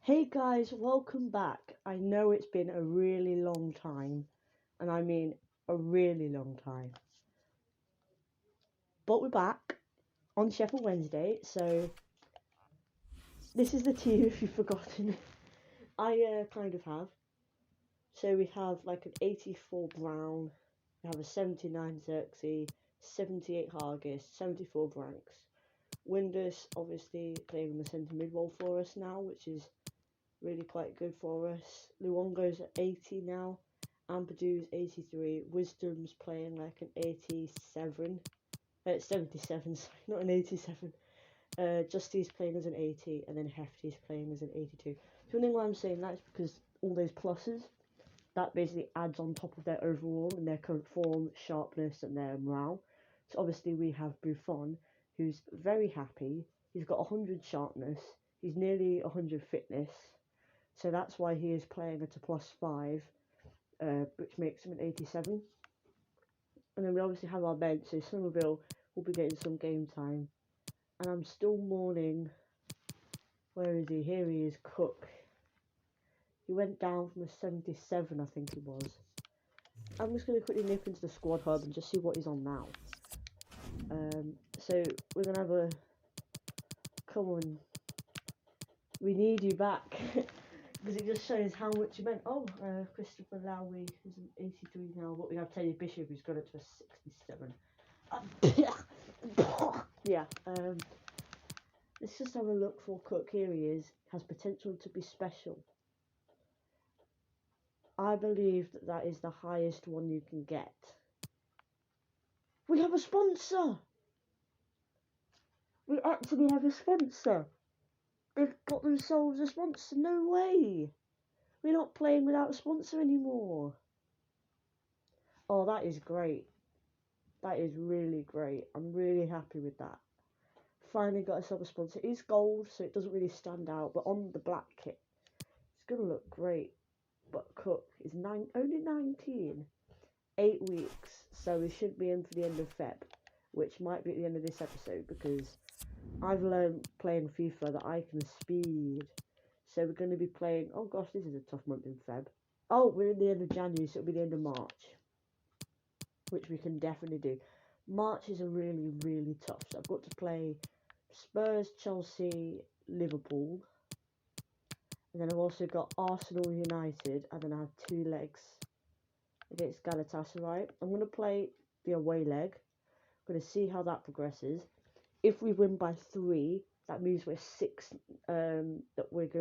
Hey guys, welcome back. I know it's been a really long time, and I mean a really long time. But we're back on Sheffield Wednesday, so this is the team if you've forgotten. I kind of have. So we have like an 84 Brown, we have a 79 Xerxes, 78 Hargis, 74 Branks. Windus obviously playing in the centre mid role for us now, which is really quite good for us. Luongo's at 80 now. Ampadu's 83. Wisdom's playing like an 87. 77, sorry, not an 87. Justy's playing as an 80, and then Hefty's playing as an 82. The only thing why I'm saying that is because all those pluses, that basically adds on top of their overall and their current form, sharpness, and their morale. So obviously we have Buffon, who's very happy. He's got 100 sharpness. He's nearly 100 fitness. So that's why he is playing at a +5, which makes him an 87. And then we obviously have our bench, so Somerville will be getting some game time. And I'm still mourning. Where is he? Here he is, Cook. He went down from a 77, I think he was. I'm just going to quickly nip into the squad hub and just see what he's on now. So we're going to have a... Come on. We need you back. Because it just shows how much you meant. Oh, Christopher Lowry is an 83 now, but we have Teddy Bishop who's got it to a 67. Yeah, let's just have a look for Cook. Here he is. Has potential to be special. I believe that is the highest one you can get. We have a sponsor! We actually have a sponsor! They've got themselves a sponsor. No way! We're not playing without a sponsor anymore. Oh, that is great. That is really great. I'm really happy with that. Finally got ourselves a sponsor. It is gold, so it doesn't really stand out, but on the black kit, it's going to look great. But Cook is only 19. 8 weeks, so we should be in for the end of Feb, which might be at the end of this episode, because I've learned playing FIFA that I can speed. So we're going to be playing, oh gosh, this is a tough month in Feb. Oh, we're in the end of January, so it'll be the end of March, which we can definitely do. March is a really, really tough, so I've got to play Spurs, Chelsea, Liverpool, and then I've also got Arsenal, United, and then I have 2 legs against Galatasaray. I'm going to play the away leg. I'm going to see how that progresses. If we win by 3, that means we're going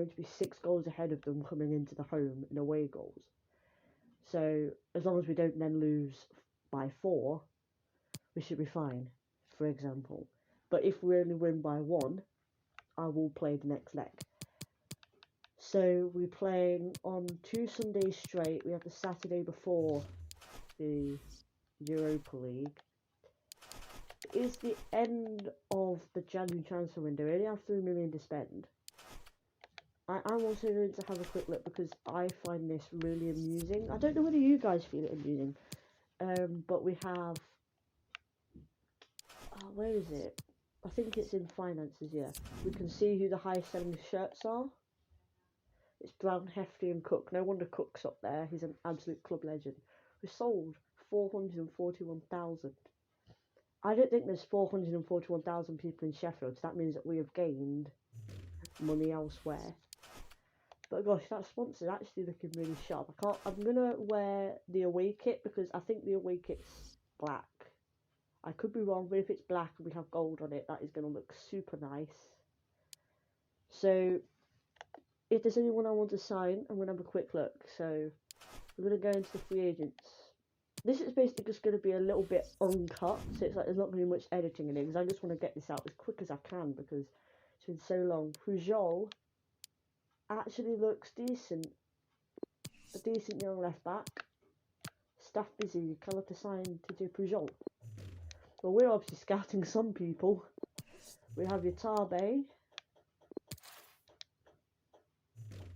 to be 6 goals ahead of them coming into the home in away goals. So as long as we don't then lose by 4, we should be fine, for example. But if we only win by 1, I will play the next leg. So we're playing on 2 Sundays straight. We have the Saturday before the Europa League. It is the end of the January transfer window. We only have 3 million to spend. I'm also going to have a quick look because I find this really amusing. I don't know whether you guys feel it amusing. But we have... where is it? I think it's in finances, yeah. We can see who the highest selling shirts are. It's Brown, Hefty and Cook. No wonder Cook's up there. He's an absolute club legend. We sold 441,000. I don't think there's 441,000 people in Sheffield, so that means that we have gained money elsewhere. But gosh, that sponsor's actually looking really sharp. I'm gonna wear the away kit because I think the away kit's black. I could be wrong, but if it's black and we have gold on it, that is gonna look super nice. So if there's anyone I want to sign, I'm gonna have a quick look. So we're gonna go into the free agents. This is basically just going to be a little bit uncut, so it's like there's not going to be much editing in it, because I just want to get this out as quick as I can, because it's been so long. Pujol actually looks decent. A decent young left back. Staff busy, cannot assign to do Pujol. Well, we're obviously scouting some people. We have Yatabe.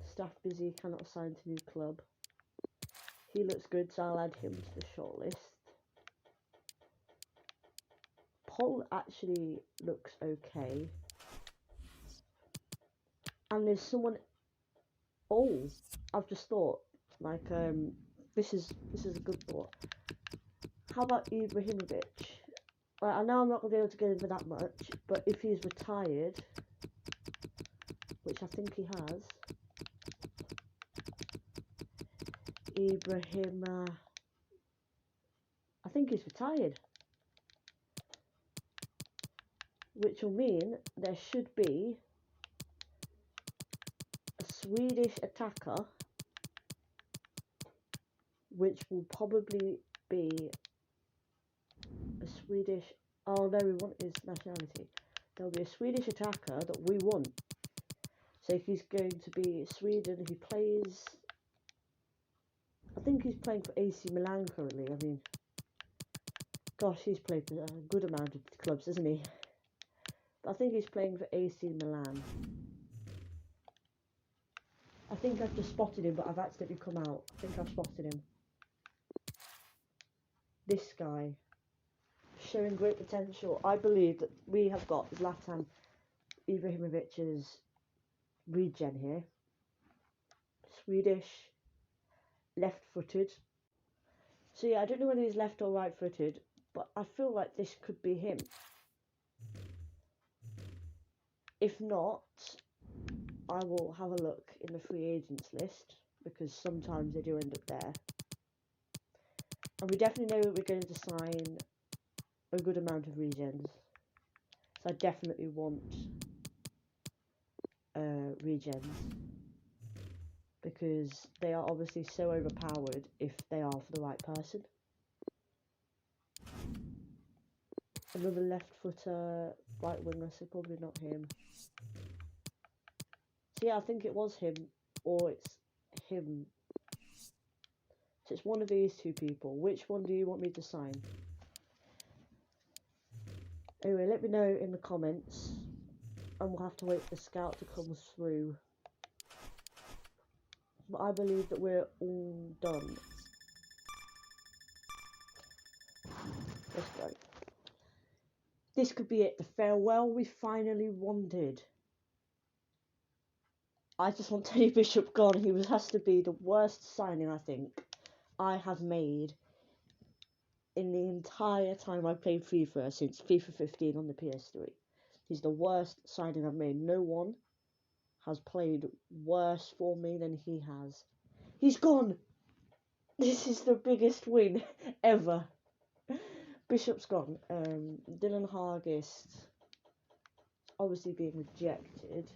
Staff busy, cannot assign to new club. He looks good, so I'll add him to the shortlist. Paul actually looks okay. And there's someone Oh, I've just thought, like, this is a good thought. How about Ibrahimovic? Like, I know I'm not gonna be able to get him for that much, but if he's retired, which I think he has, I think he's retired, which will mean there should be a Swedish attacker, which will probably be a Swedish. Oh no, we want his nationality. There'll be a Swedish attacker that we want. So he's going to be Sweden. He plays. I think he's playing for AC Milan currently. I mean, gosh, he's played for a good amount of clubs, isn't he? But I think he's playing for AC Milan. I think I've just spotted him, but I've accidentally come out. I think I've spotted him. This guy, showing great potential. I believe that we have got Zlatan Ibrahimovic's regen here. Swedish, left-footed. So yeah, I don't know whether he's left or right-footed, but I feel like this could be him. If not, I will have a look in the free agents list, because sometimes they do end up there. And we definitely know that we're going to sign a good amount of regens. So I definitely want regens, because they are obviously so overpowered if they are for the right person. Another left footer, right winger, so probably not him. So yeah, I think it was him, or it's him. So it's one of these two people. Which one do you want me to sign? Anyway, let me know in the comments, and we'll have to wait for the scout to come through. But I believe that we're all done. Let's go. This could be it, the farewell we finally wanted. I just want Teddy Bishop gone. He has to be the worst signing, I think, I have made in the entire time I've played FIFA since FIFA 15 on the PS3. He's the worst signing I've made. No one has played worse for me than he has. He's gone! This is the biggest win ever. Bishop's gone. Dylan Hargist obviously being rejected.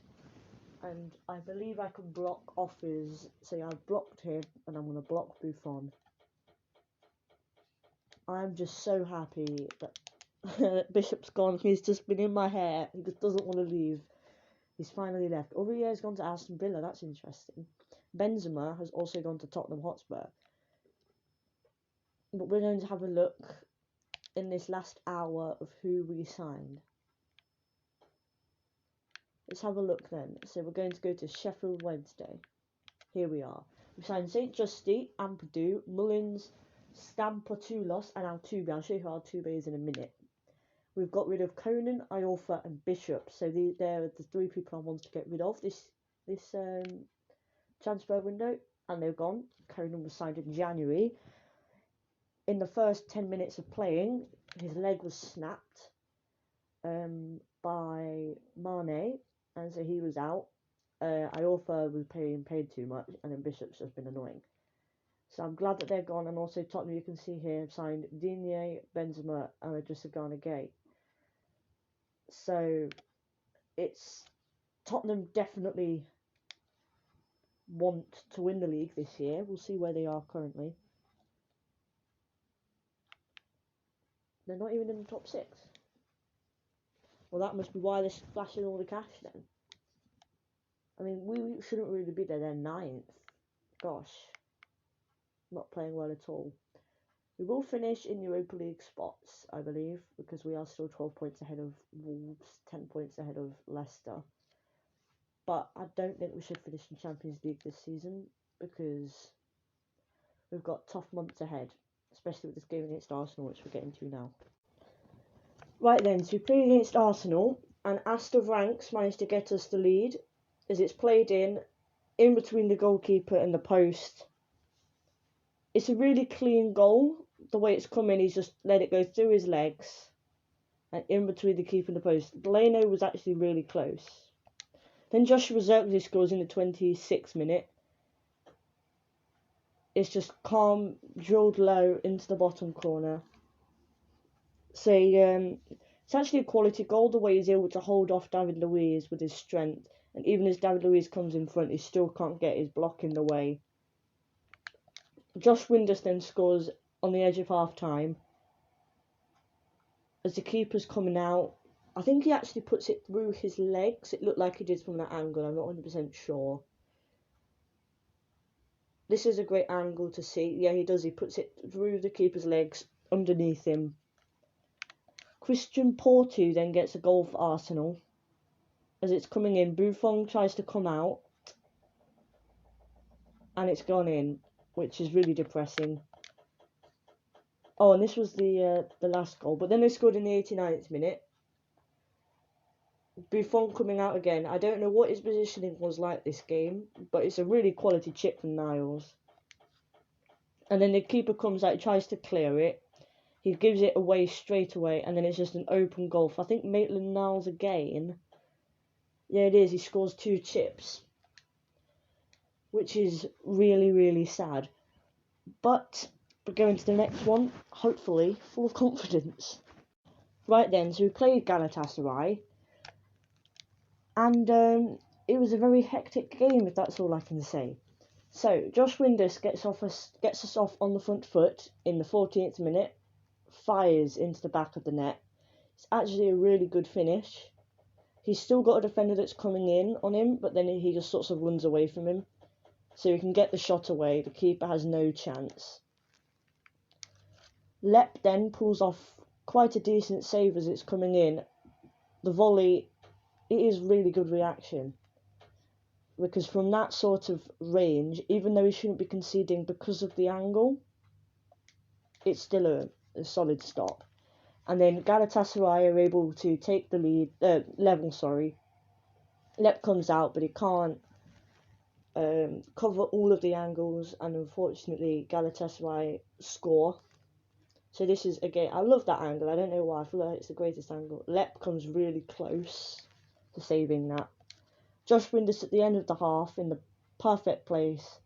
And I believe I can block offers. So yeah, I've blocked him, and I'm going to block Buffon. I'm just so happy that Bishop's gone. He's just been in my hair. He just doesn't want to leave. He's finally left. Aurier's gone to Aston Villa. That's interesting. Benzema has also gone to Tottenham Hotspur. But we're going to have a look in this last hour of who we signed. Let's have a look then. So we're going to go to Sheffield Wednesday. Here we are. We signed St. Justy, Ampadu, Mullins, Stampatulos, and Altuve. I'll show you who Altuve is in a minute. We've got rid of Conan, Iorfa, and Bishop. So they're the three people I want to get rid of this transfer window, and they're gone. Conan was signed in January. In the first 10 minutes of playing, his leg was snapped by Mane, and so he was out. Iorfa was paid too much, and then Bishop's just been annoying. So I'm glad that they're gone, and also Tottenham, you can see here, signed Digne, Benzema, and Idrissa Gana Gueye. So it's Tottenham definitely want to win the league this year. We'll see where they are currently. They're not even in the top 6. Well, that must be why they're splashing all the cash then. I mean, we shouldn't really be there. They're 9th. Gosh. Not playing well at all. We will finish in Europa League spots, I believe, because we are still 12 points ahead of Wolves, 10 points ahead of Leicester. But I don't think we should finish in Champions League this season, because we've got tough months ahead, especially with this game against Arsenal, which we're getting to now. Right then, so we played against Arsenal, and Astor Ranks managed to get us the lead, as it's played in, in between the goalkeeper and the post. It's a really clean goal. The way it's coming, he's just let it go through his legs and in between the keeper and the post. Delano was actually really close. Then Joshua Zirkzee scores in the 26th minute. It's just calm, drilled low into the bottom corner. So it's actually a quality goal, the way he's able to hold off David Luiz with his strength. And even as David Luiz comes in front, he still can't get his block in the way. Josh Windus then scores on the edge of half time. As the keeper's coming out, I think he actually puts it through his legs. It looked like he did from that angle, I'm not 100% sure. This is a great angle to see. Yeah, he does. He puts it through the keeper's legs, underneath him. Christian Porto then gets a goal for Arsenal. As it's coming in, Buffon tries to come out. And it's gone in, which is really depressing. Oh, and this was the last goal. But then they scored in the 89th minute. Buffon coming out again. I don't know what his positioning was like this game, but it's a really quality chip from Niles. And then the keeper comes out, tries to clear it. He gives it away straight away, and then it's just an open goal for, I think, Maitland-Niles again. Yeah, it is. He scores 2 chips, which is really, really sad. But we're going to the next one, hopefully full of confidence. Right then, so we played Galatasaray, and it was a very hectic game, if that's all I can say. So Josh Windus gets us off on the front foot in the 14th minute, fires into the back of the net. It's actually a really good finish. He's still got a defender that's coming in on him, but then he just sort of runs away from him, so he can get the shot away. The keeper has no chance. Lep then pulls off quite a decent save as it's coming in. The volley, it is really good reaction, because from that sort of range, even though he shouldn't be conceding because of the angle, it's still a solid stop. And then Galatasaray are able to take the lead, level. Lep comes out, but he can't cover all of the angles, and unfortunately Galatasaray score. So this is, again, I love that angle. I don't know why. I feel like it's the greatest angle. Lep comes really close to saving that. Josh Windus at the end of the half, in the perfect place,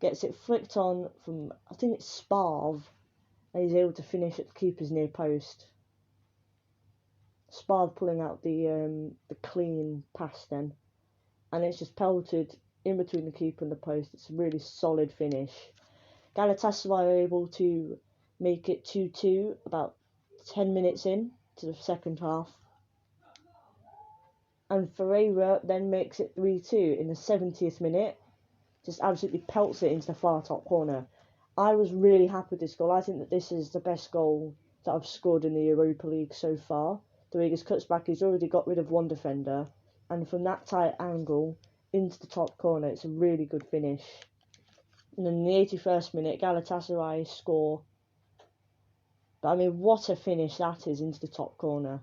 gets it flicked on from, I think it's Sparv, and he's able to finish at the keeper's near post. Sparv pulling out the clean pass then, and it's just pelted in between the keeper and the post. It's a really solid finish. Galatasaray are able to make it 2-2 about 10 minutes in to the second half. And Ferreira then makes it 3-2 in the 70th minute. Just absolutely pelts it into the far top corner. I was really happy with this goal. I think that this is the best goal that I've scored in the Europa League so far. The way he cuts back, he's already got rid of one defender. And from that tight angle into the top corner, it's a really good finish. And then in the 81st minute, Galatasaray score. But I mean, what a finish that is into the top corner.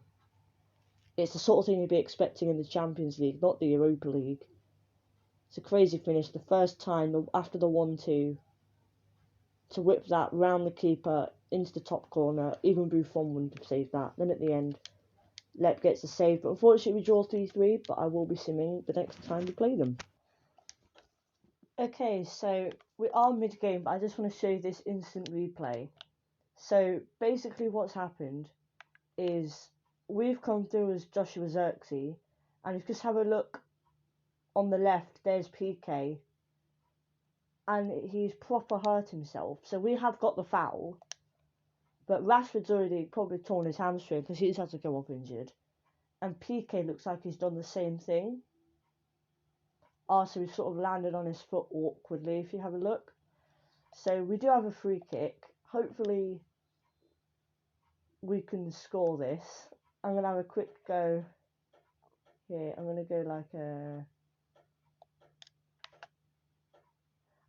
It's the sort of thing you'd be expecting in the Champions League, not the Europa League. It's a crazy finish. The first time after the 1-2 to whip that round the keeper into the top corner. Even Buffon wouldn't have saved that. Then at the end, Lep gets the save. But unfortunately, we draw 3-3. But I will be simming the next time we play them. Okay, so we are mid-game, but I just want to show you this instant replay. So basically what's happened is we've come through as Joshua Zirkzee, and if you just have a look on the left, there's PK, and he's proper hurt himself. So we have got the foul, but Rashford's already probably torn his hamstring because he's had to go off injured, and PK looks like he's done the same thing. So he's sort of landed on his foot awkwardly, if you have a look. So we do have a free kick. Hopefully we can score this. I'm going to have a quick go here. I'm going to go like a...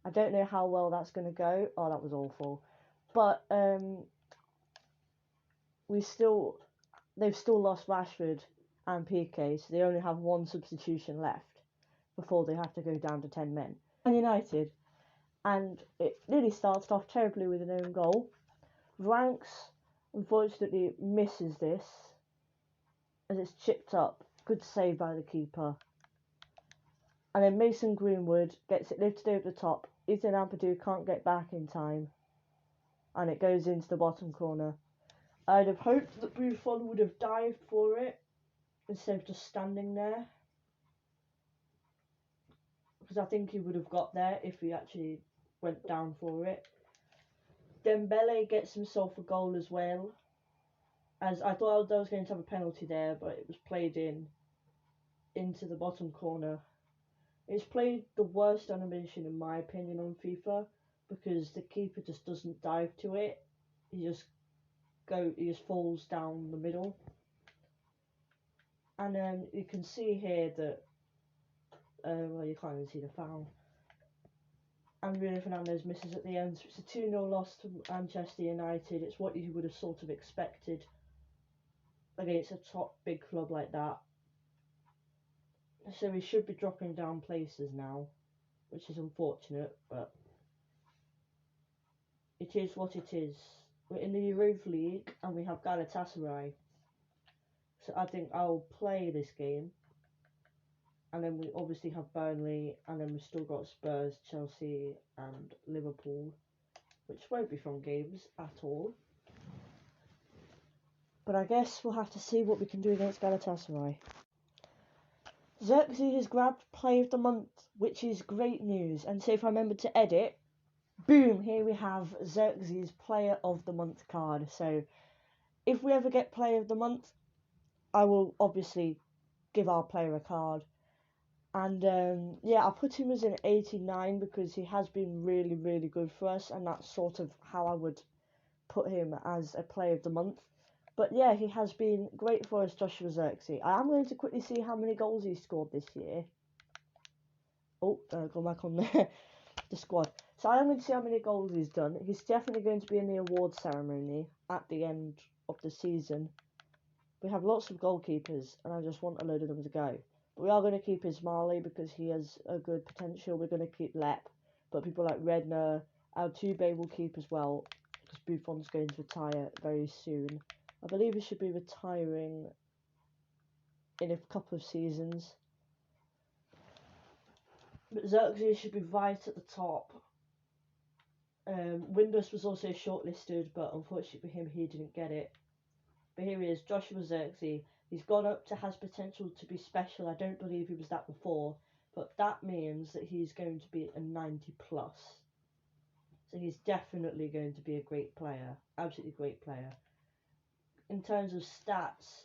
I don't know how well that's going to go. Oh, that was awful. But they've still lost Rashford and PK, so they only have one substitution left. before they have to go down to 10 men. Man United, and it nearly started off terribly with an own goal. Ranks, unfortunately, misses this as it's chipped up. Good save by the keeper. And then Mason Greenwood gets it lifted over the top. Ethan Ampadu can't get back in time. And it goes into the bottom corner. I'd have hoped that Buffon would have dived for it instead of just standing there. Because I think he would have got there if he actually went down for it. Dembele gets himself a goal as well. As I thought I was going to have a penalty there, but it was played into the bottom corner. It's played the worst animation in my opinion on FIFA because the keeper just doesn't dive to it. He just falls down the middle. And then you can see here that well, you can't even see the foul. And Bruno Fernandes misses at the end. So it's a 2-0 loss to Manchester United. It's what you would have sort of expected against a top big club like that. So we should be dropping down places now, which is unfortunate, but it is what it is. We're in the Europa League and we have Galatasaray. So I think I'll play this game. And then we obviously have Burnley, and then we've still got Spurs, Chelsea and Liverpool, which won't be fun games at all. But I guess we'll have to see what we can do against Galatasaray. Xerxes has grabbed Player of the Month, which is great news. And so if I remember to edit, boom, here we have Xerxes Player of the Month card. So if we ever get Player of the Month, I will obviously give our player a card. And yeah, I put him as an 89 because he has been really, really good for us. And that's sort of how I would put him as a Player of the Month. But yeah, he has been great for us, Joshua Xerxes. I am going to quickly see how many goals he scored this year. Oh, go back on there. The squad. So I am going to see how many goals he's done. He's definitely going to be in the award ceremony at the end of the season. We have lots of goalkeepers, and I just want a load of them to go. But we are going to keep Ismaili because he has a good potential. We're going to keep Lep, but people like Redner, Altuve will keep as well because Buffon's going to retire very soon. I believe he should be retiring in a couple of seasons. But Xerxes should be right at the top. Windus was also shortlisted, but unfortunately for him, he didn't get it. But here he is, Joshua Xerxes. He's gone up to has potential to be special. I don't believe he was that before, but that means that he's going to be a 90 plus. So he's definitely going to be a great player, absolutely great player. In terms of stats,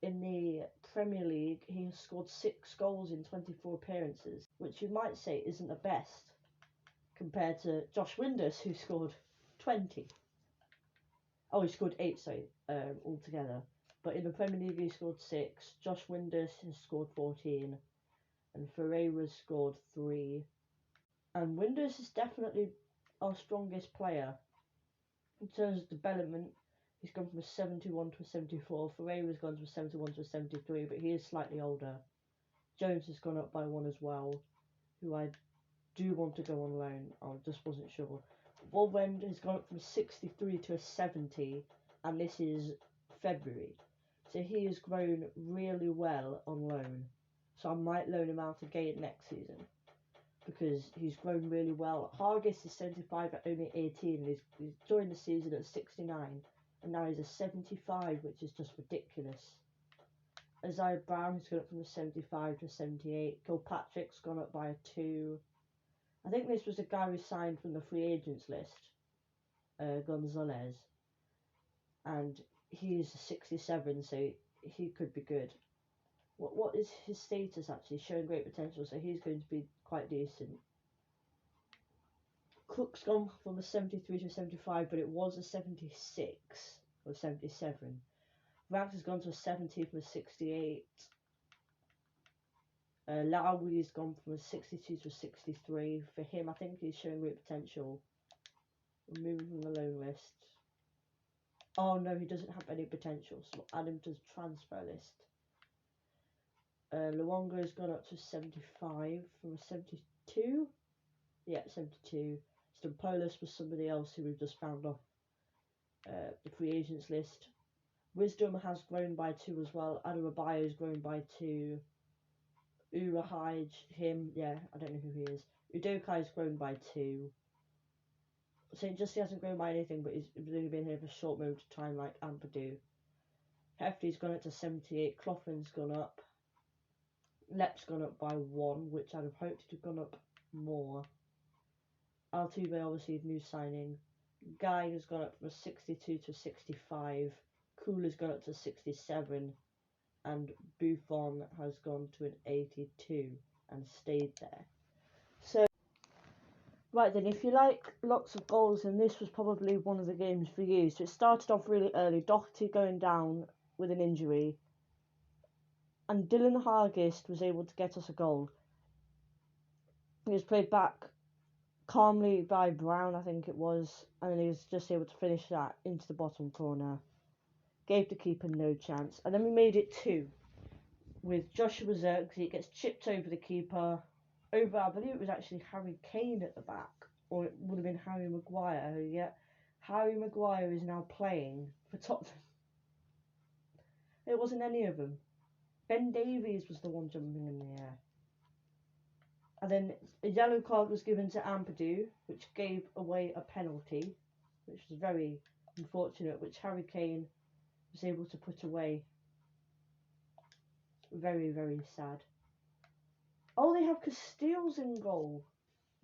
in the Premier League, he has scored 6 goals in 24 appearances, which you might say isn't the best compared to Josh Windus, who scored 20. Oh, he scored 8, sorry, altogether. But in the Premier League, he scored 6. Josh Windus has scored 14. And Ferreira scored 3. And Windus is definitely our strongest player. In terms of development, he's gone from a 71 to a 74. Ferreira's gone from a 71 to a 73, but he is slightly older. Jones has gone up by 1 as well, who I do want to go on loan. I just wasn't sure. Volvend has gone up from a 63 to a 70, and this is February. So he has grown really well on loan. So I might loan him out again next season because he's grown really well. Hargis is 75 at only 18. He's joined the season at 69, and now he's a 75, which is just ridiculous. Isaiah Brown has gone up from a 75 to a 78. Kilpatrick's gone up by a 2. I think this was a guy who signed from the free agents list, Gonzalez, and he's 67, so he could be good. What is his status actually? Showing great potential, so he's going to be quite decent. Cook's gone from a 73 to a 75, but it was a 76 or 77. Ranks has gone to a 70 from a 68. Lowry's gone from a 62 to a 63. For him, I think he's showing great potential. Removing from the loan list. Oh no, he doesn't have any potential, so we'll add him to the transfer list. Luongo's gone up to 75 from a 72. Yeah, 72. Stampolis was somebody else who we've just found off the free agents list. Wisdom has grown by 2 as well. Adebayo's grown by 2. Urahaj, him, yeah, I don't know who he is. Udokai's grown by 2. St. Justy hasn't grown by anything, but he's only been here for a short moment of time, like Ampadu. Hefty's gone up to 78. Coughlin's gone up. Lep's gone up by 1, which I'd have hoped to have gone up more. Altuve, obviously, new signing. Guy has gone up from a 62 to 65. Cooler's gone up to 67. And Buffon has gone to an 82 and stayed there. So, right then, if you like lots of goals, then this was probably one of the games for you. So it started off really early. Doherty going down with an injury. And Dylan Hargist was able to get us a goal. He was played back calmly by Brown, I think it was. And then he was just able to finish that into the bottom corner. Gave the keeper no chance. And then we made it 2. With Joshua Zirkzee, it gets chipped over the keeper. Over, I believe it was actually Harry Kane at the back. Or it would have been Harry Maguire, who, yeah. Harry Maguire is now playing for Tottenham. It wasn't any of them. Ben Davies was the one jumping in the air. And then a yellow card was given to Ampadu, which gave away a penalty, which was very unfortunate, which Harry Kane was able to put away. Very, very sad. Oh, they have Casteels in goal.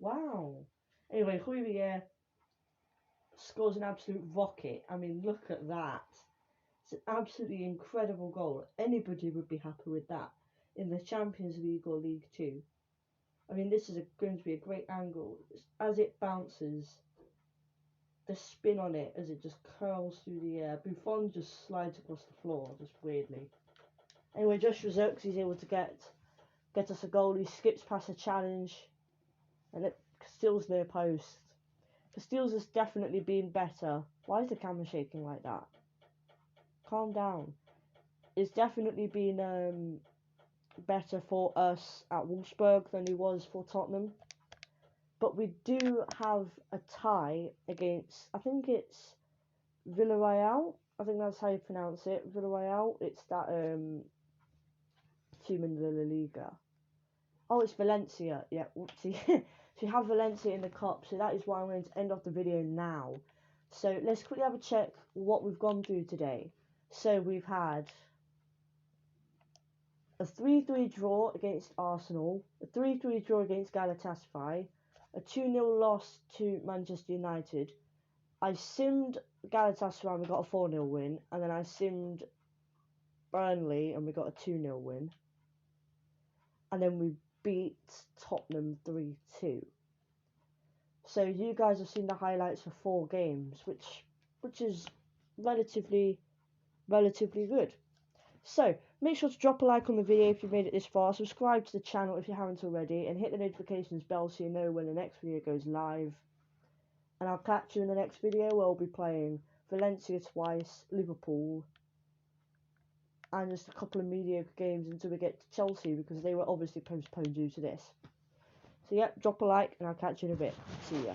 Wow. Anyway, Huivier scores an absolute rocket. I mean, look at that. It's an absolutely incredible goal. Anybody would be happy with that in the Champions League or League 2. I mean, this is going to be a great angle. As it bounces, the spin on it as it just curls through the air. Buffon just slides across the floor, just weirdly. Anyway, Joshua Zirkzee is able to get us a goal. He skips past a challenge, and it Casteels near post. Casteels has definitely been better. Why is the camera shaking like that? Calm down. It's definitely been better for us at Wolfsburg than he was for Tottenham. But we do have a tie against, I think it's Villarreal. I think that's how you pronounce it. Villarreal. It's that team in the La Liga. Oh, it's Valencia. Yeah, whoopsie. So you have Valencia in the cup. So that is why I'm going to end off the video now. So let's quickly have a check what we've gone through today. So we've had a 3-3 draw against Arsenal, a 3-3 draw against Galatasaray, a 2-0 loss to Manchester United. I simmed Galatasaray and we got a 4-0 win, and then I simmed Burnley and we got a 2-0 win. And then we beat Tottenham 3-2. So you guys have seen the highlights for 4 games, which is relatively good. So make sure to drop a like on the video if you've made it this far, subscribe to the channel if you haven't already, and hit the notifications bell so you know when the next video goes live. And I'll catch you in the next video where I'll be playing Valencia twice, Liverpool, and just a couple of mediocre games until we get to Chelsea, because they were obviously postponed due to this. So yeah, drop a like and I'll catch you in a bit. See ya.